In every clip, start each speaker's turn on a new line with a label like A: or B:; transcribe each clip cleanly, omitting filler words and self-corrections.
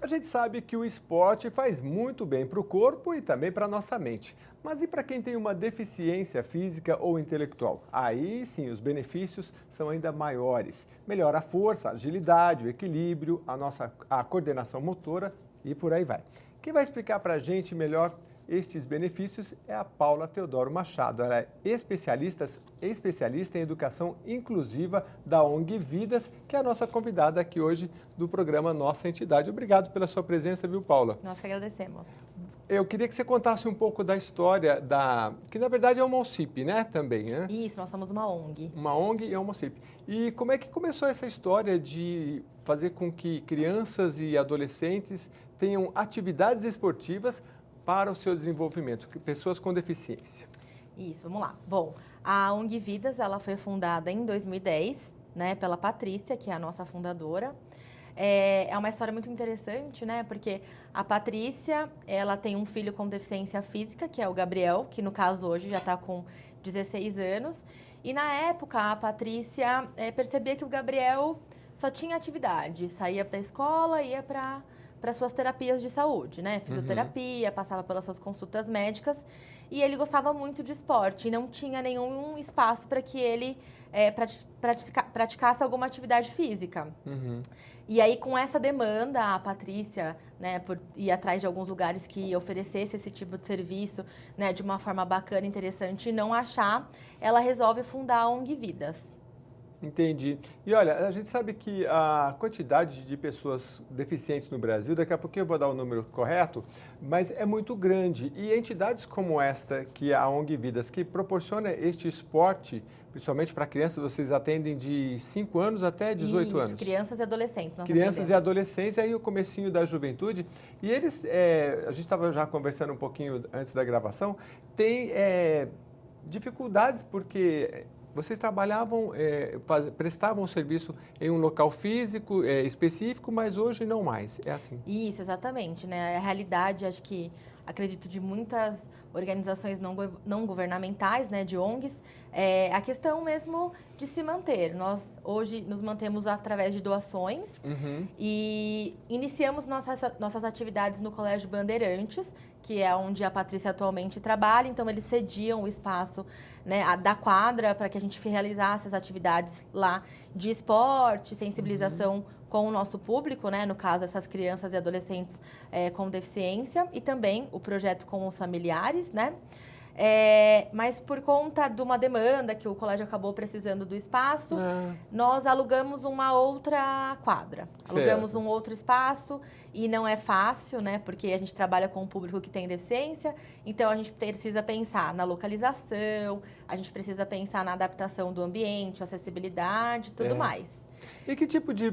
A: A gente sabe que o esporte faz muito bem para o corpo e também para a nossa mente. Mas e para quem tem uma deficiência física ou intelectual? Aí sim, os benefícios são ainda maiores. Melhora a força, a agilidade, o equilíbrio, a coordenação motora e por aí vai. Quem vai explicar para a gente melhor estes benefícios é a Paula Teodoro Machado. Ela é especialista em educação inclusiva da ONG Vidas, que é a nossa convidada aqui hoje do programa Nossa Entidade. Obrigado pela sua presença, viu, Paula?
B: Nós que agradecemos.
A: Eu queria que você contasse um pouco da história que na verdade é uma ONCIP, né, também, né?
B: Isso, nós somos uma ONG.
A: Uma ONG e uma ONCIP. E como é que começou essa história de fazer com que crianças e adolescentes tenham atividades esportivas para o seu desenvolvimento, pessoas com deficiência?
B: Isso, vamos lá. Bom, a ONG Vidas, ela foi fundada em 2010, né, pela Patrícia, que é a nossa fundadora. É uma história muito interessante, né, porque a Patrícia, ela tem um filho com deficiência física, que é o Gabriel, que no caso hoje já está com 16 anos. E na época, a Patrícia percebia que o Gabriel só tinha atividade, saía da escola, ia para suas terapias de saúde, né? Fisioterapia, passava pelas suas consultas médicas e ele gostava muito de esporte e não tinha nenhum espaço para que ele praticasse alguma atividade física. E aí, com essa demanda, a Patrícia, né, por ir atrás de alguns lugares que oferecesse esse tipo de serviço, né, de uma forma bacana, interessante, e não achar, ela resolve fundar a ONG Vidas.
A: Entendi. E olha, a gente sabe que a quantidade de pessoas deficientes no Brasil, daqui a pouco eu vou dar o número correto, mas é muito grande. E entidades como esta, que é a ONG Vidas, que proporciona este esporte, principalmente para crianças, vocês atendem de 5 anos até 18 anos?
B: Crianças e adolescentes.
A: Crianças e adolescentes, aí o comecinho da juventude. E eles, a gente estava já conversando um pouquinho antes da gravação, tem dificuldades porque vocês trabalhavam, prestavam serviço em um local físico específico, mas hoje não mais, é assim?
B: Isso, exatamente, né? A realidade, acredito, de muitas organizações não governamentais, né, de ONGs, é a questão mesmo de se manter. Nós hoje nos mantemos através de doações e iniciamos nossas atividades no Colégio Bandeirantes, que é onde a Patrícia atualmente trabalha. Então, eles cediam o espaço, né, da quadra para que a gente realizasse as atividades lá de esporte, sensibilização com o nosso público, né, no caso, essas crianças e adolescentes com deficiência, e também o projeto com os familiares, né? Mas por conta de uma demanda que o colégio acabou precisando do espaço, nós alugamos uma outra quadra. Alugamos um outro espaço e não é fácil, né? Porque a gente trabalha com um público que tem deficiência, então a gente precisa pensar na localização, a gente precisa pensar na adaptação do ambiente, acessibilidade e tudo mais.
A: E que tipo de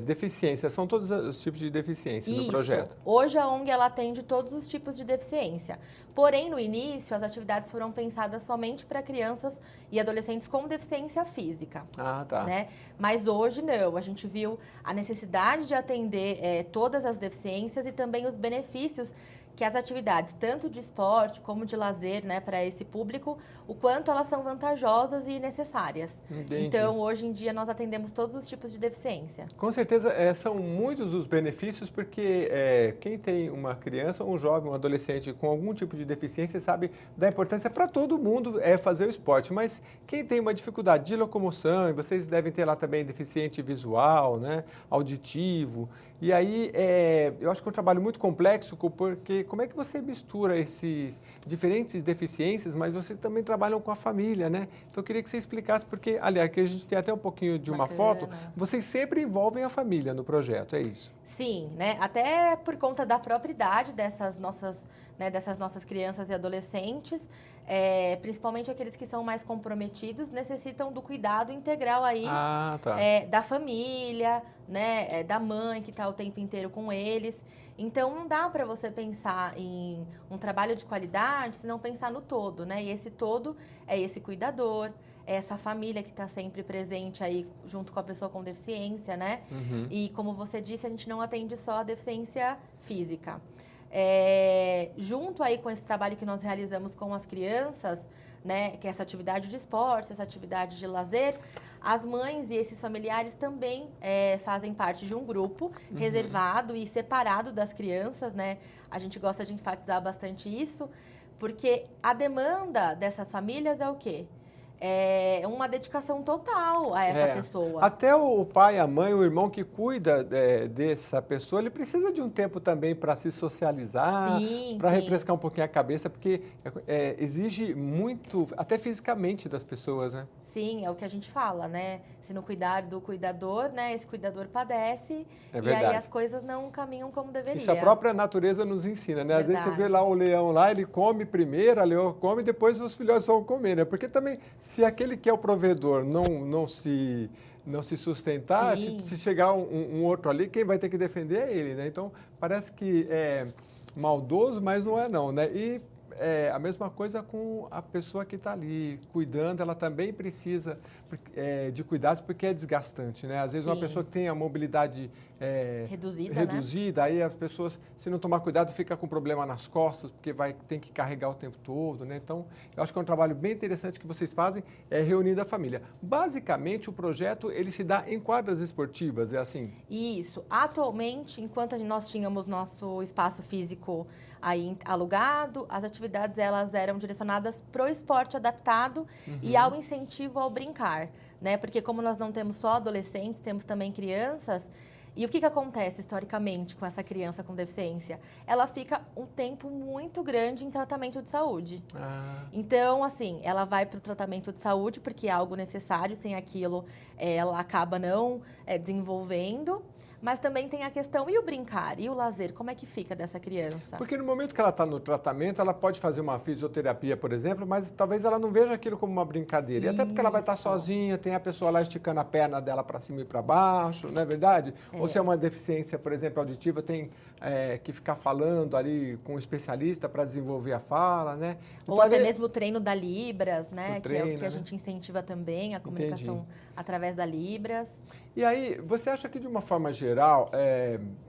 A: deficiência? São todos os tipos de deficiência no projeto?
B: Hoje a ONG ela atende todos os tipos de deficiência. Porém, no início, as atividades foram pensadas somente para crianças e adolescentes com deficiência física.
A: Ah, tá.
B: Né? Mas hoje não. A gente viu a necessidade de atender todas as deficiências e também os benefícios que as atividades, tanto de esporte como de lazer, né, para esse público, o quanto elas são vantajosas e necessárias.
A: Entendi.
B: Então, hoje em dia, nós atendemos todos os tipos de deficiência.
A: Com certeza, são muitos os benefícios, porque quem tem uma criança, um jovem, um adolescente com algum tipo de deficiência sabe da importância para todo mundo fazer o esporte. Mas quem tem uma dificuldade de locomoção, e vocês devem ter lá também deficiente visual, né, auditivo, e aí eu acho que é um trabalho muito complexo, porque como é que você mistura esses diferentes deficiências, mas vocês também trabalham com a família, né? Então eu queria que você explicasse, porque, aliás, aqui a gente tem até um pouquinho de uma foto, vocês sempre envolvem a família no projeto, é isso?
B: Sim, né? Até por conta da própria idade dessas nossas crianças e adolescentes, principalmente aqueles que são mais comprometidos, necessitam do cuidado integral aí da família, né? Da mãe que está o tempo inteiro com eles. Então, não dá para você pensar em um trabalho de qualidade se não pensar no todo, né? E esse todo é esse cuidador, é essa família que está sempre presente aí junto com a pessoa com deficiência, né? E como você disse, a gente não atende só a deficiência física. Junto aí com esse trabalho que nós realizamos com as crianças, né, que é essa atividade de esporte, essa atividade de lazer, As mães e esses familiares também fazem parte de um grupo reservado e separado das crianças, né? A gente gosta de enfatizar bastante isso, porque a demanda dessas famílias é o quê? É uma dedicação total a essa pessoa.
A: Até o pai, a mãe, o irmão que cuida dessa pessoa, ele precisa de um tempo também para se socializar, para refrescar um pouquinho a cabeça, porque exige muito, até fisicamente, das pessoas, né?
B: Sim, é o que a gente fala, né? Se não cuidar do cuidador, né? Esse cuidador padece e aí as coisas não caminham como deveria.
A: Isso a própria natureza nos ensina, né? Às vezes você vê lá o leão lá, ele come primeiro, a leoa come e depois os filhotes vão comer, né? Porque também, se aquele que é o provedor não se sustentar, se chegar um outro ali, quem vai ter que defender é ele, né? Então, parece que é maldoso, mas não é não, né? E a mesma coisa com a pessoa que está ali cuidando, ela também precisa de cuidados porque é desgastante, né? Às vezes uma pessoa que tem a mobilidade reduzida, aí as pessoas, se não tomar cuidado, fica com problema nas costas, porque tem que carregar o tempo todo, né? Então, eu acho que é um trabalho bem interessante que vocês fazem, reunindo a família. Basicamente, o projeto, ele se dá em quadras esportivas, é assim?
B: Isso. Atualmente, enquanto nós tínhamos nosso espaço físico aí alugado, as atividades elas eram direcionadas para o esporte adaptado e ao incentivo ao brincar, né? Porque como nós não temos só adolescentes, temos também crianças. E o que acontece historicamente com essa criança com deficiência? Ela fica um tempo muito grande em tratamento de saúde. Então, assim, ela vai para o tratamento de saúde porque é algo necessário, sem aquilo ela acaba não desenvolvendo. Mas também tem a questão, e o brincar, e o lazer, como é que fica dessa criança?
A: Porque no momento que ela está no tratamento, ela pode fazer uma fisioterapia, por exemplo, mas talvez ela não veja aquilo como uma brincadeira. E até porque ela vai estar sozinha, tem a pessoa lá esticando a perna dela para cima e para baixo, não é verdade? Ou se é uma deficiência, por exemplo, auditiva, tem que ficar falando ali com um especialista para desenvolver a fala, né?
B: Então, ou até mesmo o treino da Libras, né? Que é o que a gente incentiva também, a comunicação através da Libras.
A: E aí, você acha que de uma forma geral,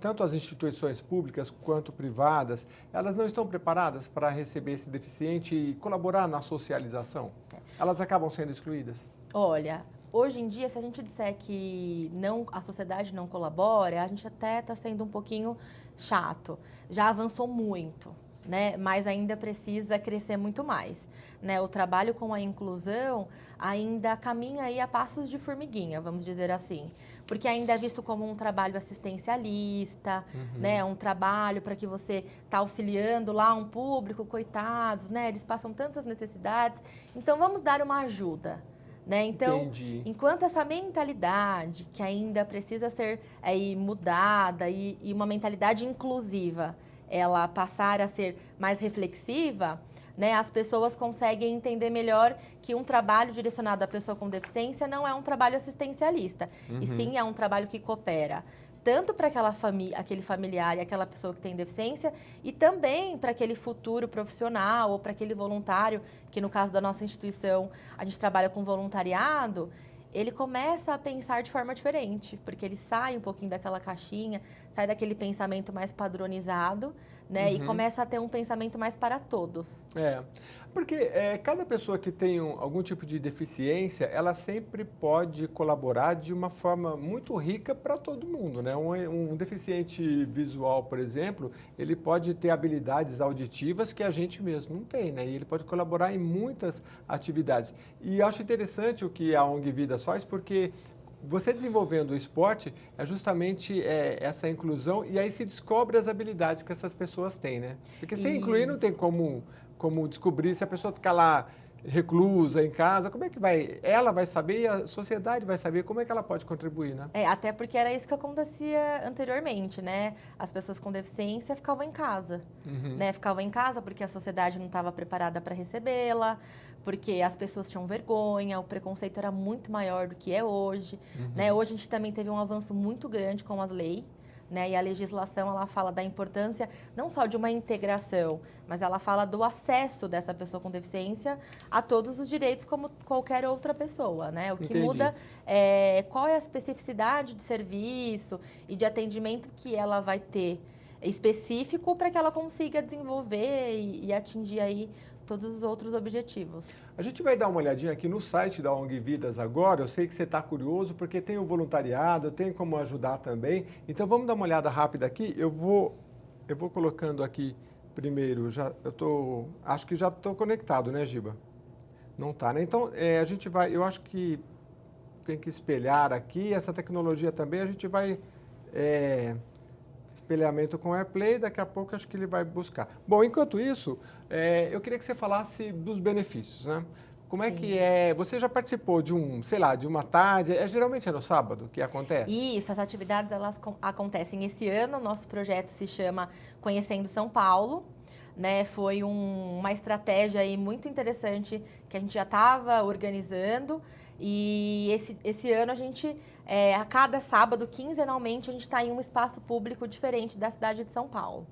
A: tanto as instituições públicas quanto privadas, elas não estão preparadas para receber esse deficiente e colaborar na socialização? Elas acabam sendo excluídas?
B: Olha, hoje em dia, se a gente disser que a sociedade não colabora, a gente até está sendo um pouquinho chato. Já avançou muito, né? Mas ainda precisa crescer muito mais, né? O trabalho com a inclusão ainda caminha aí a passos de formiguinha, vamos dizer assim, porque ainda é visto como um trabalho assistencialista, né? Um trabalho para que você está auxiliando lá um público, coitados, né? Eles passam tantas necessidades, então vamos dar uma ajuda. Né? Então, enquanto essa mentalidade que ainda precisa ser mudada e uma mentalidade inclusiva, ela passar a ser mais reflexiva, né, as pessoas conseguem entender melhor que um trabalho direcionado à pessoa com deficiência não é um trabalho assistencialista, e sim é um trabalho que coopera tanto para aquele familiar e aquela pessoa que tem deficiência, e também para aquele futuro profissional ou para aquele voluntário, que no caso da nossa instituição, a gente trabalha com voluntariado, ele começa a pensar de forma diferente, porque ele sai um pouquinho daquela caixinha, sai daquele pensamento mais padronizado, né, e começa a ter um pensamento mais para todos.
A: Porque cada pessoa que tem algum tipo de deficiência, ela sempre pode colaborar de uma forma muito rica para todo mundo, né? Um deficiente visual, por exemplo, ele pode ter habilidades auditivas que a gente mesmo não tem, né? E ele pode colaborar em muitas atividades. E acho interessante o que a ONG Vidas faz, porque você desenvolvendo o esporte é justamente essa inclusão e aí se descobre as habilidades que essas pessoas têm, né? Porque sem incluir não tem como descobrir se a pessoa ficar lá reclusa em casa, como é que vai? Ela vai saber e a sociedade vai saber como é que ela pode contribuir, né?
B: Até porque era isso que acontecia anteriormente, né? As pessoas com deficiência ficavam em casa, né? Ficavam em casa porque a sociedade não estava preparada para recebê-la, porque as pessoas tinham vergonha, o preconceito era muito maior do que é hoje, né? Hoje a gente também teve um avanço muito grande com as leis, né? E a legislação, ela fala da importância não só de uma integração, mas ela fala do acesso dessa pessoa com deficiência a todos os direitos como qualquer outra pessoa, né? O que muda é qual é a especificidade de serviço e de atendimento que ela vai ter específico para que ela consiga desenvolver e atingir aí todos os outros objetivos.
A: A gente vai dar uma olhadinha aqui no site da ONG Vidas agora. Eu sei que você está curioso porque tem o voluntariado, tem como ajudar também. Então vamos dar uma olhada rápida aqui. Eu vou colocando aqui primeiro. Acho que já estou conectado, né, Giba? Não está, né? Então a gente vai. Eu acho que tem que espelhar aqui. Essa tecnologia também a gente vai espelhamento com AirPlay, daqui a pouco acho que ele vai buscar. Bom, enquanto isso, eu queria que você falasse dos benefícios, né? Como é
B: Sim.
A: que é? Você já participou de de uma tarde? Geralmente é no sábado que acontece?
B: Isso, as atividades elas acontecem esse ano. Nosso projeto se chama Conhecendo São Paulo. Né, foi uma estratégia aí muito interessante que a gente já estava organizando e esse ano a gente, a cada sábado, quinzenalmente, a gente está em um espaço público diferente da cidade de São Paulo.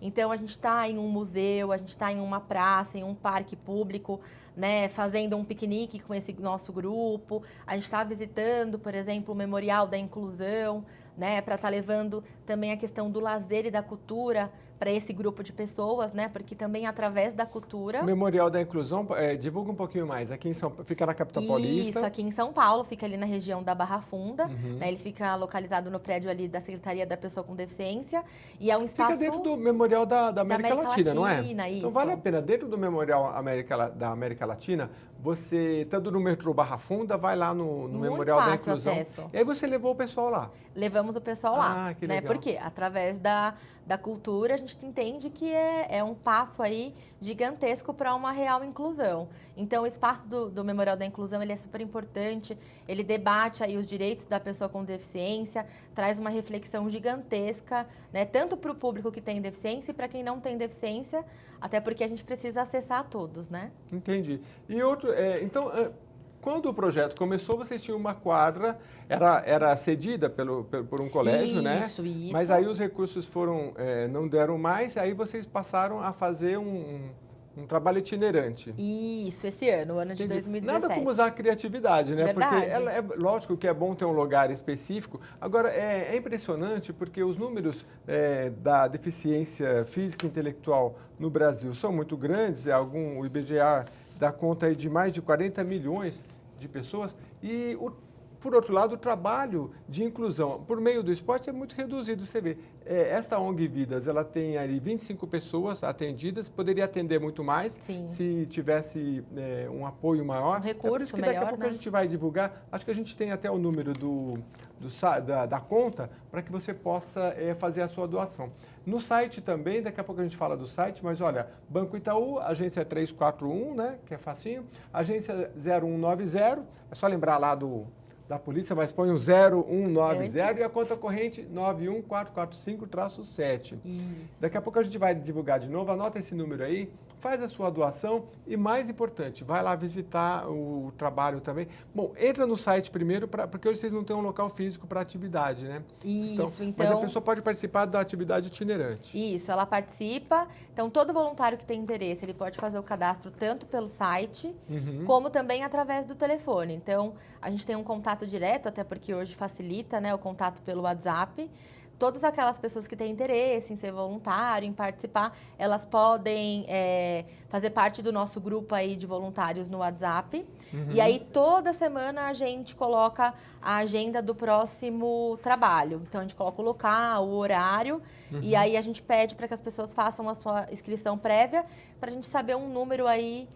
B: Então, a gente está em um museu, a gente está em uma praça, em um parque público, né, fazendo um piquenique com esse nosso grupo. A gente está visitando, por exemplo, o Memorial da Inclusão, né, para estar levando também a questão do lazer e da cultura para esse grupo de pessoas, né, porque também através da cultura...
A: O Memorial da Inclusão, divulga um pouquinho mais. Aqui fica na capital paulista?
B: Isso, aqui em São Paulo, fica ali na região da Barra Funda, né, ele fica localizado no prédio ali da Secretaria da Pessoa com Deficiência e é um espaço...
A: Fica dentro do Memorial da América Latina, não é?
B: Isso.
A: Então vale a pena, dentro do Memorial da América Latina, você, estando no metrô Barra Funda, vai lá no Memorial da Inclusão.
B: Acesso.
A: E aí você levou o pessoal lá?
B: Levamos o pessoal lá,
A: que
B: né?
A: legal.
B: Porque através da cultura a gente entende que é um passo aí gigantesco para uma real inclusão. Então o espaço do Memorial da Inclusão ele é super importante, ele debate aí os direitos da pessoa com deficiência, traz uma reflexão gigantesca, né? Tanto para o público que tem deficiência e para quem não tem deficiência, até porque a gente precisa acessar a todos, né?
A: Entendi. E outro, então, quando o projeto começou, vocês tinham uma quadra, era cedida por um colégio, né?
B: Isso.
A: Mas aí os recursos não deram mais, aí vocês passaram a fazer um trabalho itinerante.
B: Isso, esse ano, o ano de 2017.
A: Nada como usar a criatividade, né?
B: Verdade.
A: Porque lógico que é bom ter um lugar específico. Agora, é impressionante porque os números da deficiência física e intelectual no Brasil são muito grandes. O IBGE dá conta aí de mais de 40 milhões de pessoas. E, por outro lado, o trabalho de inclusão por meio do esporte é muito reduzido. Você vê, essa ONG Vidas, ela tem ali 25 pessoas atendidas, poderia atender muito mais.
B: Sim.
A: Se tivesse um apoio maior.
B: Um recurso
A: por isso que daqui
B: melhor,
A: a pouco
B: né?
A: a gente vai divulgar. Acho que a gente tem até o número da conta para que você possa fazer a sua doação. No site também, daqui a pouco a gente fala do site, mas olha, Banco Itaú, agência 341, né, que é facinho, agência 0190, é só lembrar lá da polícia, mas põe o 0190 e a conta corrente 91445-7.
B: Isso.
A: Daqui a pouco a gente vai divulgar de novo, anota esse número aí, faz a sua doação e, mais importante, vai lá visitar o trabalho também. Bom, entra no site primeiro, porque hoje vocês não têm um local físico para atividade, né?
B: Isso, então...
A: Mas a pessoa pode participar da atividade itinerante.
B: Isso, ela participa. Então, todo voluntário que tem interesse, ele pode fazer o cadastro tanto pelo site, como também através do telefone. Então, a gente tem um contato direto, até porque hoje facilita, né, o contato pelo WhatsApp. Todas aquelas pessoas que têm interesse em ser voluntário, em participar, elas podem fazer parte do nosso grupo aí de voluntários no WhatsApp. E aí, toda semana, a gente coloca a agenda do próximo trabalho. Então, a gente coloca o local, o horário, e aí a gente pede para que as pessoas façam a sua inscrição prévia, para a gente saber um número aí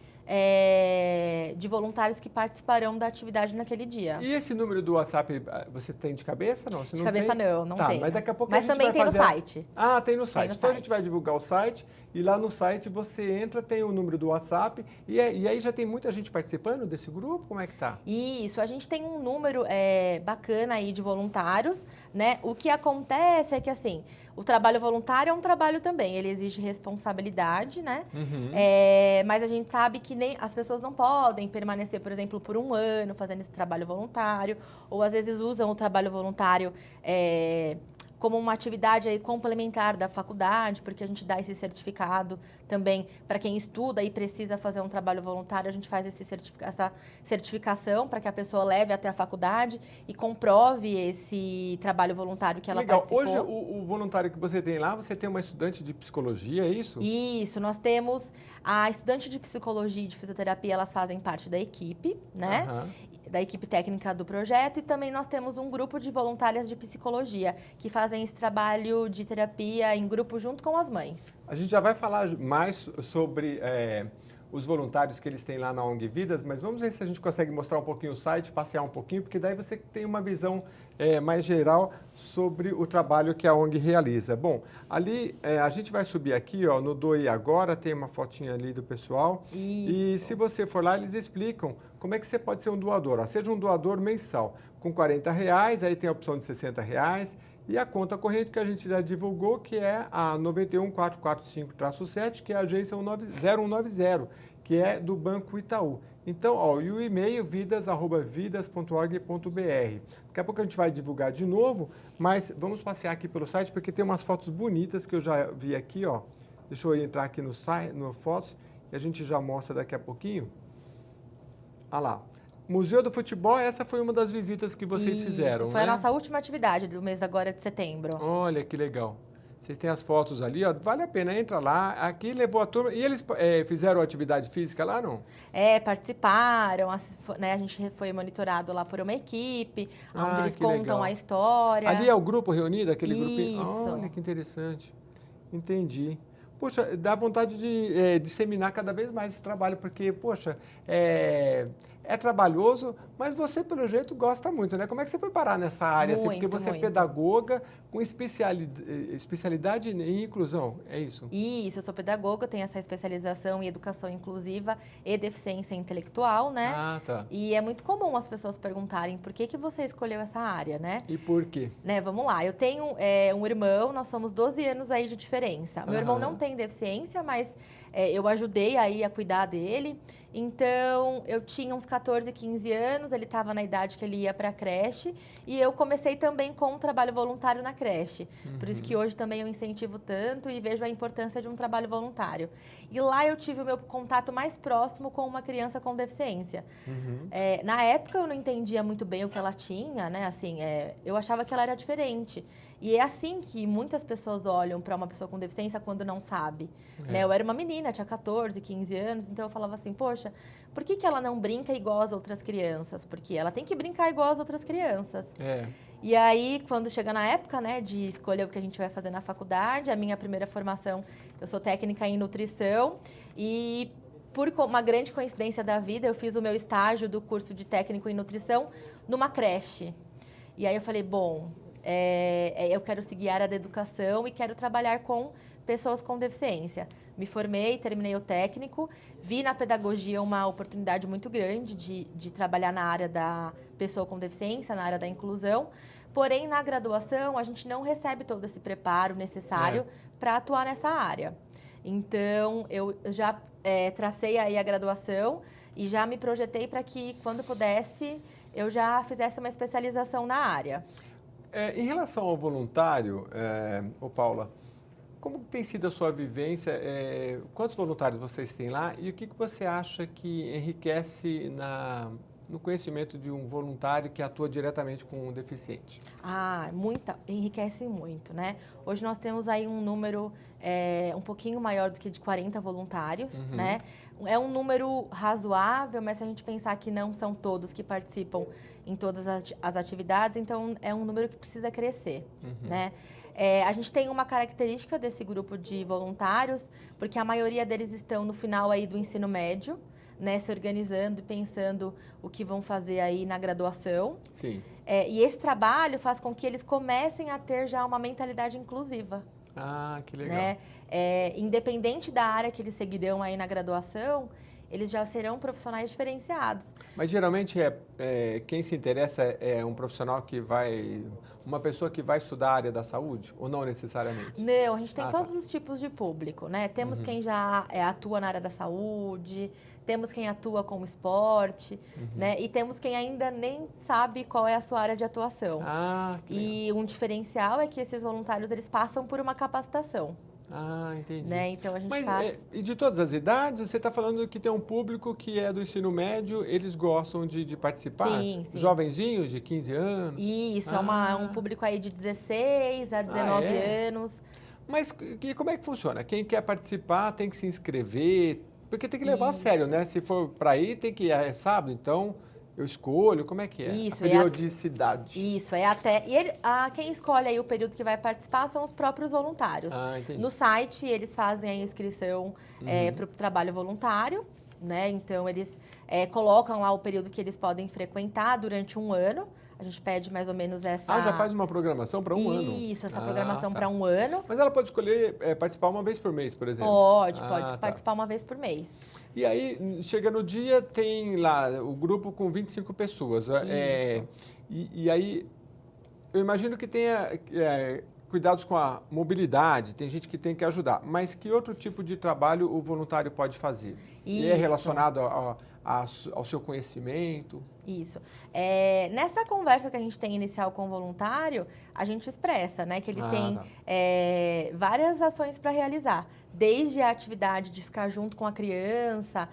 B: de voluntários que participarão da atividade naquele dia.
A: E esse número do WhatsApp, você tem de cabeça? Não, você
B: De
A: não
B: cabeça
A: tem?
B: não
A: Tá,
B: tem.
A: Mas daqui a pouco
B: mas
A: a gente
B: também
A: vai
B: tem
A: fazer
B: no site.
A: Ah, tem no site.
B: no
A: Então a
B: site.
A: gente vai divulgar o site e lá no site você entra, tem o número do WhatsApp e aí já tem muita gente participando desse grupo? Como é que tá?
B: Isso, a gente tem um número bacana aí de voluntários, né? O que acontece é que, assim, o trabalho voluntário é um trabalho também, ele exige responsabilidade, né? Mas a gente sabe que nem as pessoas não podem permanecer, por exemplo, por um ano fazendo esse trabalho voluntário, ou às vezes usam o trabalho voluntário como uma atividade aí complementar da faculdade, porque a gente dá esse certificado também para quem estuda e precisa fazer um trabalho voluntário, a gente faz essa certificação para que a pessoa leve até a faculdade e comprove esse trabalho voluntário que ela
A: Legal.
B: participou.
A: Hoje, o voluntário que você tem lá, você tem uma estudante de psicologia, é isso?
B: Isso, nós temos a estudante de psicologia e de fisioterapia, elas fazem parte da equipe, né? Da equipe técnica do projeto, e também nós temos um grupo de voluntárias de psicologia que fazem esse trabalho de terapia em grupo junto com as mães.
A: A gente já vai falar mais sobre os voluntários que eles têm lá na ONG Vidas, mas vamos ver se a gente consegue mostrar um pouquinho o site, passear um pouquinho, porque daí você tem uma visão mais geral sobre o trabalho que a ONG realiza. Bom, ali a gente vai subir aqui, ó, no Doe Agora, tem uma fotinha ali do pessoal.
B: Isso.
A: E se você for lá, eles explicam como é que você pode ser um doador. Ó, seja um doador mensal com R$40, aí tem a opção de R$60, e a conta corrente que a gente já divulgou, que é a 91445-7, que é a agência 0190, que é do Banco Itaú. Então, ó, e o e-mail vidas@vidas.org.br. Daqui a pouco a gente vai divulgar de novo, mas vamos passear aqui pelo site, porque tem umas fotos bonitas que eu já vi aqui, ó. Deixa eu entrar aqui no site, no Fotos, e a gente já mostra daqui a pouquinho. Olha lá. Museu do Futebol, essa foi uma das visitas que vocês fizeram,
B: Isso, foi
A: né?
B: a nossa última atividade do mês agora de setembro.
A: Olha que legal. Vocês têm as fotos ali, ó, vale a pena, entra lá. Aqui levou a turma. E eles fizeram atividade física lá, não?
B: Participaram, né, a gente foi monitorado lá por uma equipe, onde eles contam
A: legal.
B: a história.
A: Ali é o grupo reunido, aquele grupinho?
B: Isso.
A: Olha que interessante. Entendi. Poxa, dá vontade de disseminar cada vez mais esse trabalho, porque, poxa, é trabalhoso, mas você, pelo jeito, gosta muito, né? Como é que você foi parar nessa área? Assim, porque você é pedagoga com especialidade em inclusão, é isso?
B: Isso, eu sou pedagoga, tenho essa especialização em educação inclusiva e deficiência intelectual, né?
A: Ah, tá.
B: E é muito comum as pessoas perguntarem por que você escolheu essa área, né?
A: E por quê?
B: Né, vamos lá, eu tenho um irmão, nós somos 12 anos aí de diferença. Meu irmão não tem deficiência, mas eu ajudei aí a cuidar dele. Então, eu tinha uns 14, 15 anos, ele estava na idade que ele ia para a creche, e eu comecei também com um trabalho voluntário na creche. Por isso que hoje também eu incentivo tanto e vejo a importância de um trabalho voluntário. E lá eu tive o meu contato mais próximo com uma criança com deficiência. Na época eu não entendia muito bem o que ela tinha, né? Assim, eu achava que ela era diferente. E é assim que muitas pessoas olham para uma pessoa com deficiência quando não sabe. Né? Eu era uma menina, tinha 14, 15 anos, então eu falava assim, poxa, por que ela não brinca igual às outras crianças? Porque ela tem que brincar igual às outras crianças. E aí, quando chega na época, né, de escolher o que a gente vai fazer na faculdade, a minha primeira formação, eu sou técnica em nutrição, e por uma grande coincidência da vida, eu fiz o meu estágio do curso de técnico em nutrição numa creche. E aí eu falei, bom, eu quero seguir a área da educação e quero trabalhar com pessoas com deficiência. Me formei, terminei o técnico, vi na pedagogia uma oportunidade muito grande de trabalhar na área da pessoa com deficiência, na área da inclusão. Porém, na graduação, a gente não recebe todo esse preparo necessário para atuar nessa área. Então, eu já tracei aí a graduação e já me projetei para que, quando pudesse, eu já fizesse uma especialização na área.
A: Em relação ao voluntário, Paula, como tem sido a sua vivência? Quantos voluntários vocês têm lá? E o que você acha que enriquece no conhecimento de um voluntário que atua diretamente com um deficiente?
B: Enriquece muito, né? Hoje nós temos aí um número um pouquinho maior do que de 40 voluntários, né? É um número razoável, mas se a gente pensar que não são todos que participam em todas as atividades, então é um número que precisa crescer, né? A gente tem uma característica desse grupo de voluntários, porque a maioria deles estão no final aí do ensino médio, né, se organizando e pensando o que vão fazer aí na graduação.
A: Sim.
B: E esse trabalho faz com que eles comecem a ter já uma mentalidade inclusiva.
A: Ah, que legal.
B: Né? Independente da área que eles seguirão aí na graduação, eles já serão profissionais diferenciados.
A: Mas geralmente quem se interessa é um profissional uma pessoa que vai estudar a área da saúde, ou não necessariamente?
B: Não, a gente tem todos
A: Tá.
B: os tipos de público, né? Temos quem já atua na área da saúde, temos quem atua com esporte, né? E temos quem ainda nem sabe qual é a sua área de atuação.
A: Que legal.
B: E um diferencial é que esses voluntários, eles passam por uma capacitação.
A: Entendi.
B: Né? Então, a gente
A: Mas,
B: faz...
A: e de todas as idades, você está falando que tem um público que é do ensino médio, eles gostam de participar?
B: Sim, sim.
A: Jovenzinhos de 15 anos?
B: Isso, é um público aí de 16 a 19 anos.
A: Mas e como é que funciona? Quem quer participar tem que se inscrever, porque tem que levar a sério, né? Se for para ir, tem que ir, é sábado, então eu escolho, como é que é?
B: Isso,
A: a periodicidade.
B: Isso, até... E quem escolhe aí o período que vai participar são os próprios voluntários.
A: Entendi.
B: No site, eles fazem a inscrição para o trabalho voluntário, né? Então, eles colocam lá o período que eles podem frequentar durante um ano. A gente pede mais ou menos essa...
A: já faz uma programação para um ano?
B: Isso, essa programação para um ano.
A: Mas ela pode escolher participar uma vez por mês, por exemplo?
B: Pode participar uma vez por mês.
A: E aí, chega no dia, tem lá o grupo com 25 pessoas.
B: Isso.
A: E aí, eu imagino que tenha cuidados com a mobilidade, tem gente que tem que ajudar. Mas que outro tipo de trabalho o voluntário pode fazer?
B: Isso.
A: E é relacionado ao seu conhecimento?
B: Isso. Nessa conversa que a gente tem inicial com o voluntário, a gente expressa, né, que ele tem várias ações para realizar. Desde a atividade de ficar junto com a criança,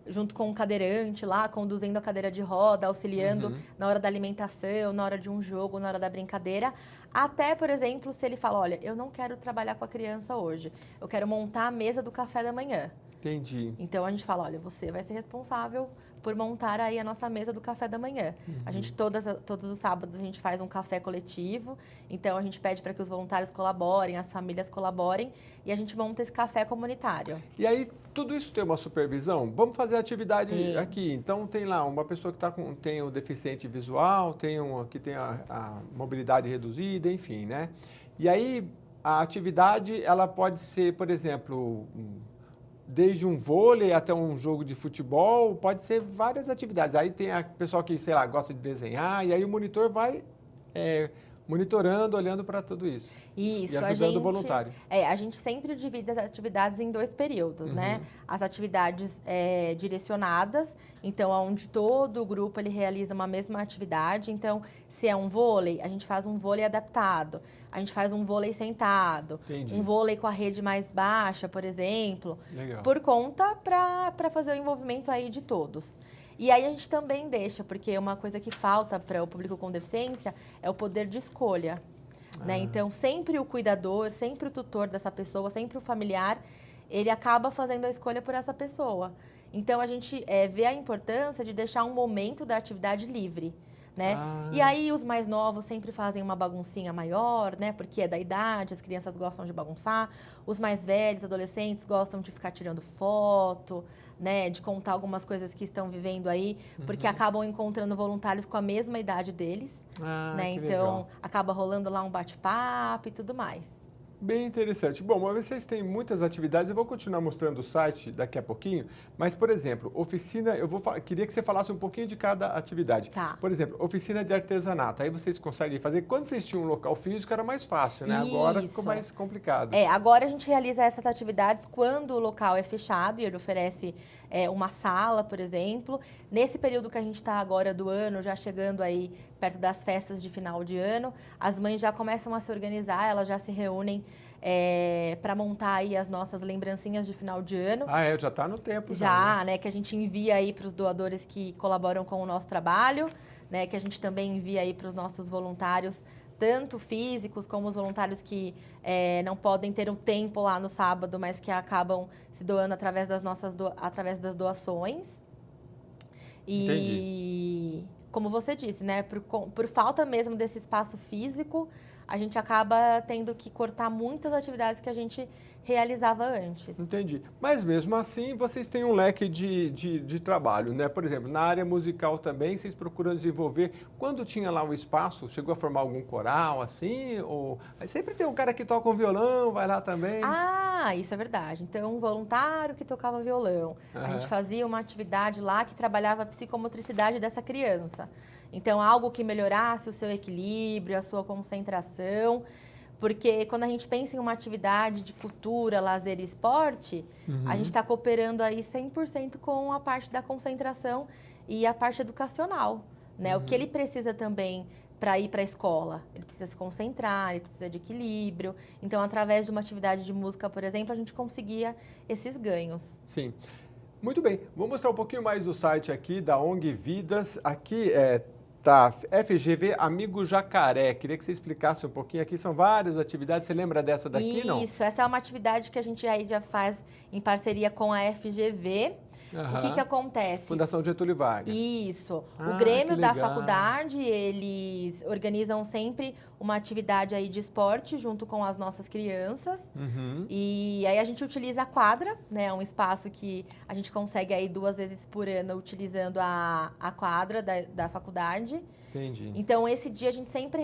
B: junto com o cadeirante lá, conduzindo a cadeira de roda, auxiliando na hora da alimentação, na hora de um jogo, na hora da brincadeira. Até, por exemplo, se ele fala, olha, eu não quero trabalhar com a criança hoje, eu quero montar a mesa do café da manhã.
A: Entendi.
B: Então, a gente fala, olha, você vai ser responsável por montar aí a nossa mesa do café da manhã. A gente, todos os sábados, a gente faz um café coletivo. Então, a gente pede para que os voluntários colaborem, as famílias colaborem. E a gente monta esse café comunitário.
A: E aí, tudo isso tem uma supervisão? Vamos fazer a atividade aqui. Então, tem lá uma pessoa que tem o deficiente visual, tem uma que tem a mobilidade reduzida, enfim, né? E aí, a atividade, ela pode ser, por exemplo... Desde um vôlei até um jogo de futebol, pode ser várias atividades. Aí tem a pessoa que, sei lá, gosta de desenhar, e aí o monitor vai monitorando, olhando para tudo isso.
B: Isso,
A: e ajudando o voluntário.
B: A gente sempre divide as atividades em 2 períodos, né? As atividades direcionadas, então, onde todo o grupo ele realiza uma mesma atividade. Então, se é um vôlei, a gente faz um vôlei adaptado. A gente faz um vôlei sentado.
A: Entendi.
B: Um vôlei com a rede mais baixa, por exemplo.
A: Legal.
B: Por conta para fazer o envolvimento aí de todos. E aí a gente também deixa, porque uma coisa que falta para o público com deficiência é o poder de escolha. Né? Então, sempre o cuidador, sempre o tutor dessa pessoa, sempre o familiar, ele acaba fazendo a escolha por essa pessoa. Então, a gente vê a importância de deixar um momento da atividade livre. Né? E aí, os mais novos sempre fazem uma baguncinha maior, né? Porque é da idade, as crianças gostam de bagunçar. Os mais velhos, adolescentes, gostam de ficar tirando foto, né? De contar algumas coisas que estão vivendo aí, porque acabam encontrando voluntários com a mesma idade deles. Né? Então,
A: legal.
B: Acaba rolando lá um bate-papo e tudo mais.
A: Bem interessante. Bom, mas vocês têm muitas atividades, eu vou continuar mostrando o site daqui a pouquinho, mas, por exemplo, oficina, queria que você falasse um pouquinho de cada atividade.
B: Tá.
A: Por exemplo, oficina de artesanato, aí vocês conseguem fazer, quando vocês tinham um local físico era mais fácil, né? Agora ficou mais complicado.
B: Agora a gente realiza essas atividades quando o local é fechado e ele oferece uma sala, por exemplo. Nesse período que a gente está agora do ano, já chegando aí perto das festas de final de ano, as mães já começam a se organizar, elas já se reúnem para montar aí as nossas lembrancinhas de final de ano.
A: Já está no tempo.
B: Já, né? Que a gente envia aí para os doadores que colaboram com o nosso trabalho, né? Que a gente também envia aí para os nossos voluntários, tanto físicos como os voluntários que não podem ter um tempo lá no sábado, mas que acabam se doando através através das doações.
A: Entendi.
B: Como você disse, né? Por falta mesmo desse espaço físico, a gente acaba tendo que cortar muitas atividades que a gente realizava antes.
A: Entendi. Mas mesmo assim, vocês têm um leque de trabalho, né? Por exemplo, na área musical também, vocês procuram desenvolver. Quando tinha lá o espaço, chegou a formar algum coral, assim? Ou aí sempre tem um cara que toca um violão, vai lá também?
B: Ah, isso é verdade. Então, um voluntário que tocava violão. A gente fazia uma atividade lá que trabalhava a psicomotricidade dessa criança. Então, algo que melhorasse o seu equilíbrio, a sua concentração. Porque quando a gente pensa em uma atividade de cultura, lazer e esporte, a gente está cooperando aí 100% com a parte da concentração e a parte educacional, né? O que ele precisa também para ir para a escola? Ele precisa se concentrar, ele precisa de equilíbrio. Então, através de uma atividade de música, por exemplo, a gente conseguia esses ganhos.
A: Sim. Muito bem. Vou mostrar um pouquinho mais do site aqui da ONG Vidas. Aqui tá FGV Amigo Jacaré. Queria que você explicasse um pouquinho. Aqui são várias atividades. Você lembra dessa daqui, não?
B: Isso, essa é uma atividade que a gente aí já faz em parceria com a FGV. O que acontece?
A: Fundação Getúlio Vargas.
B: Isso.
A: Ah,
B: o Grêmio
A: que
B: da
A: legal.
B: faculdade, eles organizam sempre uma atividade aí de esporte junto com as nossas crianças. E aí a gente utiliza a quadra, né? Um espaço que a gente consegue aí 2 vezes por ano utilizando a quadra da faculdade.
A: Entendi.
B: Então, esse dia a gente sempre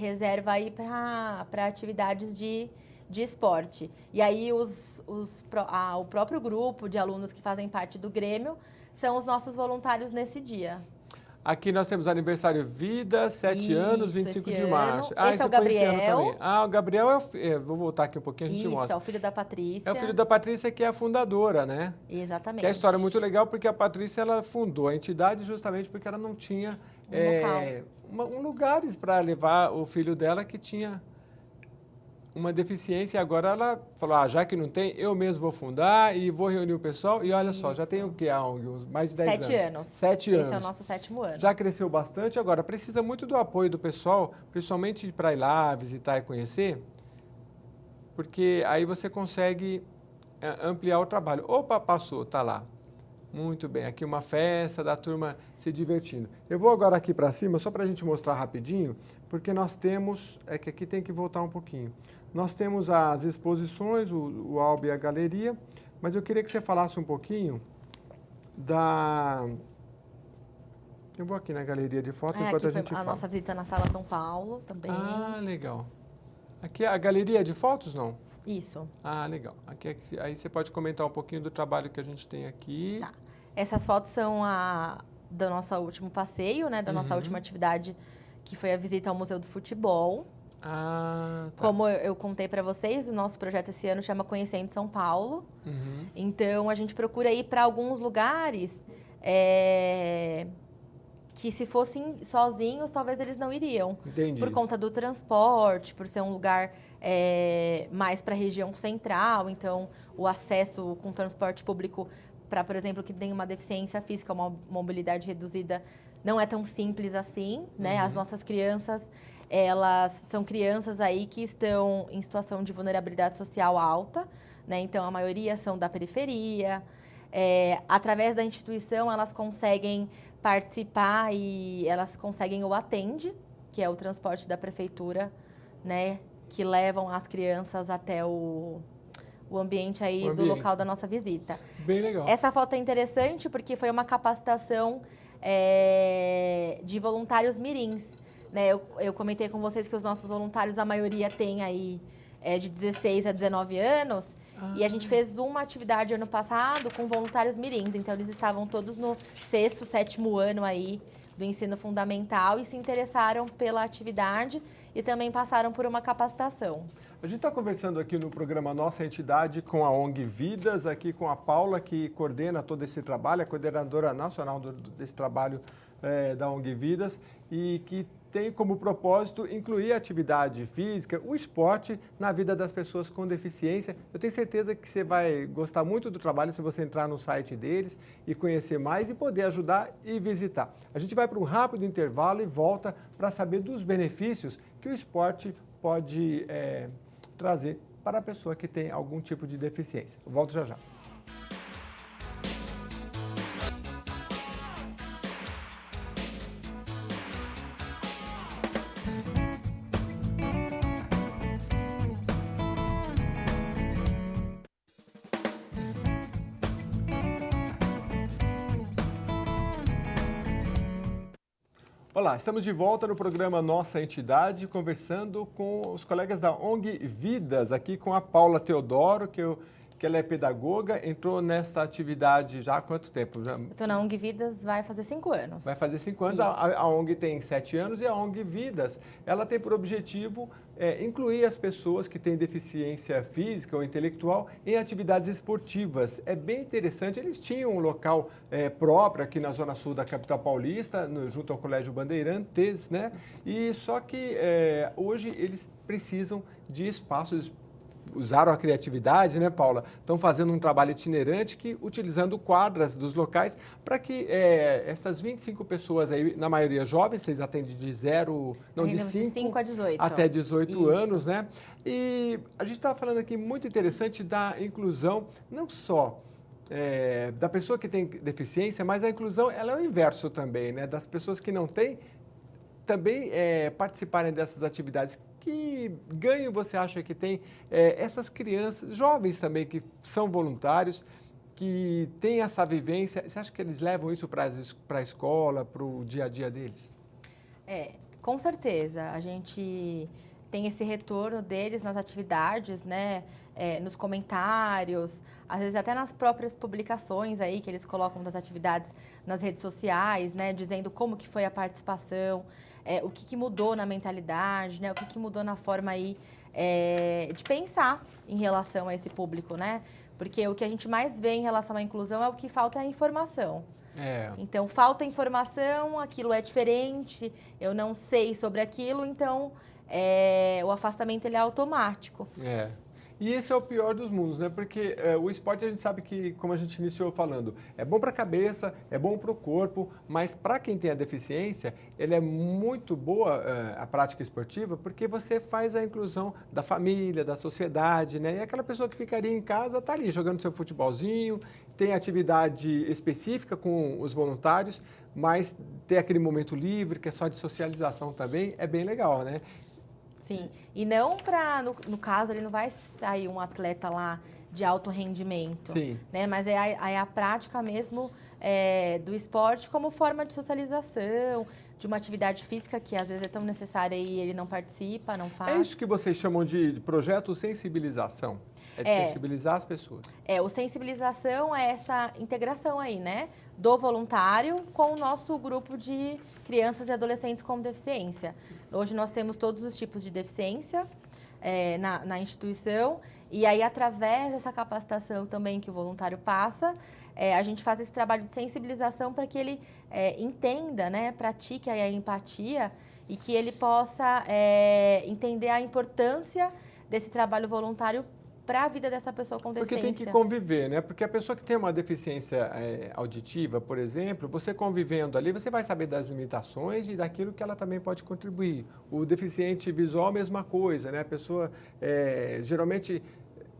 B: reserva aí para atividades de esporte. E aí, o próprio grupo de alunos que fazem parte do Grêmio são os nossos voluntários nesse dia.
A: Aqui nós temos aniversário Vida, 7 anos, 25
B: esse
A: de
B: ano.
A: março.
B: Esse é o Gabriel.
A: O Gabriel vou voltar aqui um pouquinho, a gente mostra.
B: É o filho da Patrícia.
A: É o filho da Patrícia, que é a fundadora, né?
B: Exatamente.
A: Que é a história muito legal, porque a Patrícia ela fundou a entidade justamente porque ela não tinha um lugares para levar o filho dela que tinha uma deficiência. E agora ela falou, já que não tem, eu mesmo vou fundar e vou reunir o pessoal. E olha só, já tem o quê? Mais de 10 anos.
B: 7 anos.
A: 7 anos.
B: Esse é o nosso 7º ano.
A: Já cresceu bastante, agora precisa muito do apoio do pessoal, principalmente para ir lá, visitar e conhecer, porque aí você consegue ampliar o trabalho. Opa, passou, tá lá. Muito bem, aqui uma festa da turma se divertindo. Eu vou agora aqui para cima, só para a gente mostrar rapidinho, porque nós temos, que aqui tem que voltar um pouquinho. Nós temos as exposições, o álbum e a galeria, mas eu queria que você falasse um pouquinho da... Eu vou aqui na galeria de foto enquanto a gente fala.
B: A nossa visita na Sala São Paulo também.
A: Ah, legal. Aqui a galeria de fotos, não?
B: Isso.
A: Ah, legal. Aí você pode comentar um pouquinho do trabalho que a gente tem aqui.
B: Tá. Essas fotos são do nosso último passeio, né? Da nossa última atividade, que foi a visita ao Museu do Futebol.
A: Ah, tá.
B: Como eu contei para vocês, o nosso projeto esse ano chama Conhecendo São Paulo. Então, a gente procura ir para alguns lugares que, se fossem sozinhos, talvez eles não iriam.
A: Entendi.
B: Por conta do transporte, por ser um lugar mais para a região central. Então, o acesso com transporte público para, por exemplo, que tem uma deficiência física, uma mobilidade reduzida, não é tão simples assim, né? As nossas crianças, elas são crianças aí que estão em situação de vulnerabilidade social alta, né? Então, a maioria são da periferia. Através da instituição, elas conseguem participar e elas conseguem o Atende, que é o transporte da prefeitura, né? Que levam as crianças até o ambiente aí do local da nossa visita.
A: Bem legal.
B: Essa foto é interessante porque foi uma capacitação de voluntários mirins, né? Eu comentei com vocês que os nossos voluntários, a maioria tem aí de 16 a 19 anos. E a gente fez uma atividade ano passado com voluntários mirins. Então, eles estavam todos no 6º, 7º ano aí do ensino fundamental e se interessaram pela atividade e também passaram por uma capacitação.
A: A gente está conversando aqui no programa Nossa Entidade com a ONG Vidas, aqui com a Paula, que coordena todo esse trabalho, a coordenadora nacional desse trabalho da ONG Vidas, e que tem como propósito incluir a atividade física, o esporte na vida das pessoas com deficiência. Eu tenho certeza que você vai gostar muito do trabalho se você entrar no site deles e conhecer mais e poder ajudar e visitar. A gente vai para um rápido intervalo e volta para saber dos benefícios que o esporte pode trazer para a pessoa que tem algum tipo de deficiência. Eu volto já já. Olá, estamos de volta no programa Nossa Entidade, conversando com os colegas da ONG Vidas, aqui com a Paula Teodoro, que ela é pedagoga, entrou nessa atividade já há quanto tempo?
B: Estou na ONG Vidas, vai fazer 5 anos.
A: Vai fazer 5 anos, a ONG tem 7 anos e a ONG Vidas, ela tem por objetivo incluir as pessoas que têm deficiência física ou intelectual em atividades esportivas. É bem interessante, eles tinham um local próprio aqui na Zona Sul da capital paulista, junto ao Colégio Bandeirantes, né? E só que hoje eles precisam de espaços. Usaram a criatividade, né, Paula? Estão fazendo um trabalho itinerante utilizando quadras dos locais para que essas 25 pessoas aí, na maioria jovens, vocês atendem de
B: 5 a 18.
A: Até 18
B: Isso.
A: anos, né? E a gente estava falando aqui muito interessante da inclusão, não só da pessoa que tem deficiência, mas a inclusão ela é o inverso também, né? Das pessoas que não têm também participarem dessas atividades. Que ganho você acha que tem essas crianças, jovens também, que são voluntários, que têm essa vivência? Você acha que eles levam isso para a escola, para o dia a dia deles?
B: Com certeza. A gente tem esse retorno deles nas atividades, né? Nos comentários, às vezes até nas próprias publicações aí que eles colocam das atividades nas redes sociais, né? Dizendo como que foi a participação, o que mudou na mentalidade, né? O que mudou na forma aí de pensar em relação a esse público, né? Porque o que a gente mais vê em relação à inclusão é o que falta é a informação. Então, falta informação, aquilo é diferente, eu não sei sobre aquilo, então o afastamento ele é automático.
A: E esse é o pior dos mundos, né? Porque o esporte a gente sabe que, como a gente iniciou falando, é bom para a cabeça, é bom para o corpo, mas para quem tem a deficiência, ele é muito boa a prática esportiva porque você faz a inclusão da família, da sociedade, né? E aquela pessoa que ficaria em casa está ali jogando seu futebolzinho, tem atividade específica com os voluntários, mas tem aquele momento livre que é só de socialização também, é bem legal, né?
B: Sim, e não para, no caso, ele não vai sair um atleta lá de alto rendimento,
A: Sim.
B: Né? Mas é a prática mesmo do esporte como forma de socialização, de uma atividade física que às vezes é tão necessária e ele não participa, não faz.
A: É isso que vocês chamam de projeto sensibilização, de sensibilizar as pessoas.
B: O sensibilização é essa integração aí, né, do voluntário com o nosso grupo de crianças e adolescentes com deficiência. Hoje nós temos todos os tipos de deficiência na instituição e aí através dessa capacitação também que o voluntário passa, a gente faz esse trabalho de sensibilização para que ele entenda, né, pratique a empatia e que ele possa entender a importância desse trabalho voluntário para a vida dessa pessoa com deficiência.
A: Porque tem que conviver, né? Porque a pessoa que tem uma deficiência auditiva, por exemplo, você convivendo ali, você vai saber das limitações e daquilo que ela também pode contribuir. O deficiente visual, a mesma coisa, né? A pessoa, geralmente,